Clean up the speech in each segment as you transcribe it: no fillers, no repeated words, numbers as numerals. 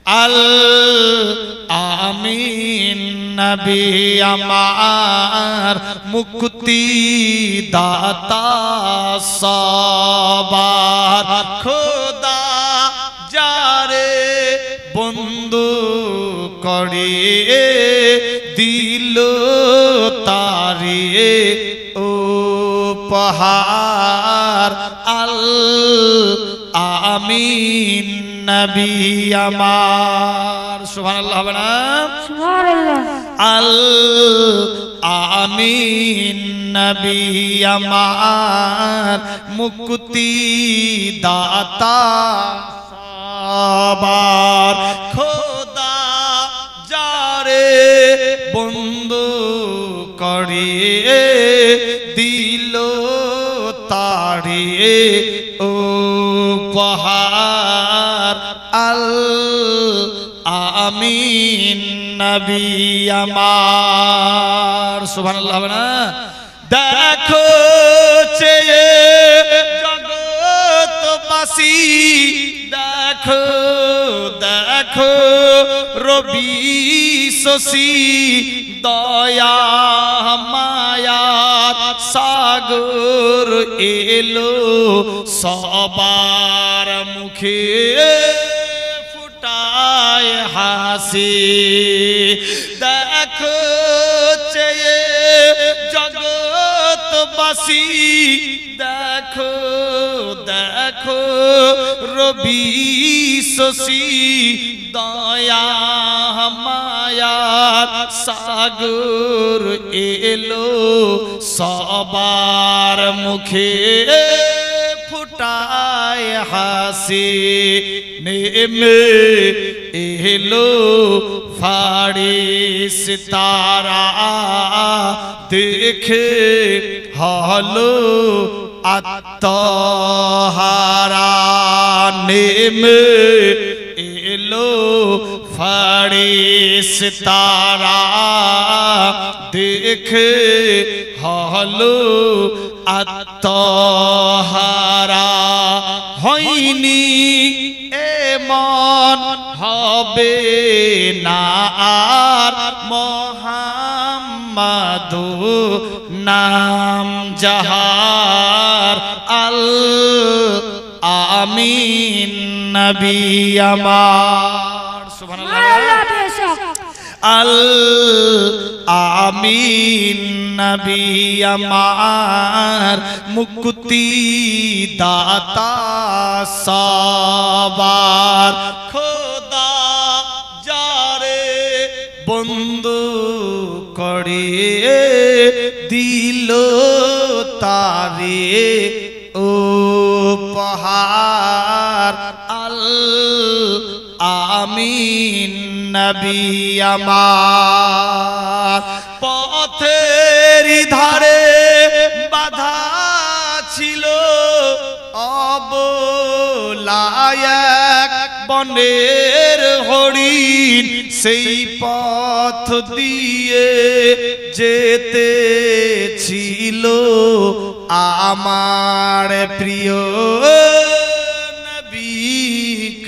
আল আমিন নবী আমার মুক্তি দাতা সবার খোদা যারে বন্ধু করিয়ে দিল তারে উপহার আল আমিন নবী আমার সুবহানাল্লাহ হবে না সুবহানাল্লাহ আল আমিন নবী আমার মুক্তি দাতা সবার খোদা যারে বন্ধু করিয়ে দিল তারে উপহার আল আমিন নবী আমার সুবহানাল্লাহ হবে না দেখো চেয়ে জগৎবাসী দেখো দেখো রবি শশী দয়া মায়ার সাগর এলো সবার মুখে ফুটায় হাসি দেখো চেয়ে জগৎবাসী দেখো দেখো রবি শশী দয়া মায়ার সাগর এলো সবার মুখে ফুটায় হাসি নেমে এলো ফারিস্তারা দেখে হলো আত্মহারা নেমে এলো ফারিস্তারা দেখে হলো আত্মহারা হয়নি এমন হবে না আর মুহাম্মাদু নাম যাহার আল আমিন নবী আমার সুবহানাল্লাহ আল আমিন নবী আমার মুক্তি দাতা সবার খোদা যারে বন্ধু করিয়ে দিল তারে উপহার আল আমিন নবী আমার পথের ধারে বাধা ছিল অবলায় বনের হরিণ সেই পথ দিয়ে যেতে ছিল আমার প্রিয় নবী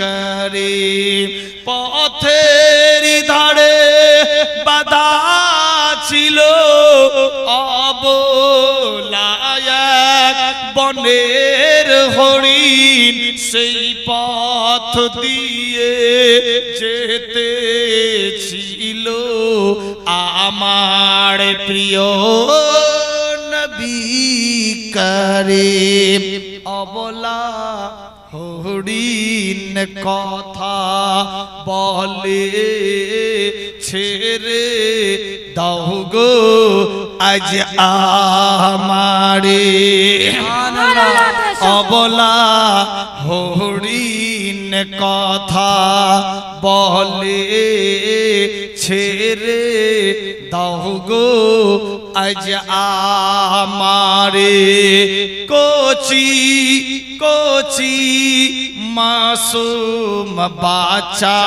করিম পথের ধারে বাধা ছিল অবলায় বনের হরিণ সেই পথ দিয়ে যেতে ছিল আমার প্রিয় নবী করিম অবলা হরিণ কথা বলে ছেড়ে দাও গো আজ আমারে অবলা হরিণ কথা বলে ছেড়ে দাও গো আজ আমারে কোচি কোচি মাসুম বাচ্চা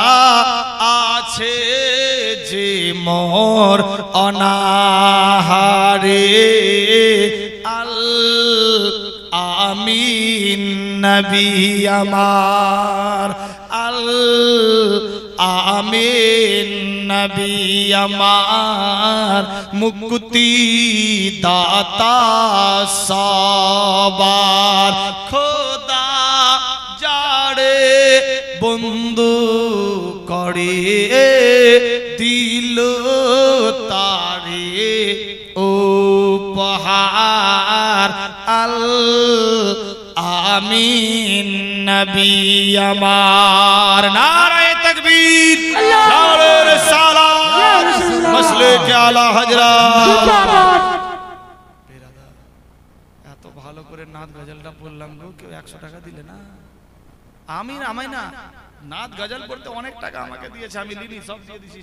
আছে যে মোর অনাহারে আল আমিন নবী আমার আল আমিন নবী আমার মুক্তি দাতা সবার খোদা যারে বন্ধু করে দিল তারে উপহার আল আমিন নবী আমার নারায়ে তাকবীর নারে রিসালাত মাসলে কে আলা হযরত এত ভালো করে নাত গজলটা পড়লাম গো কেউ 100 টাকা দিলে না আমি আমায় না নাত গজল পড়তে অনেক টাকা আমাকে দিয়েছে আমি লিনি সব দিয়ে দিছি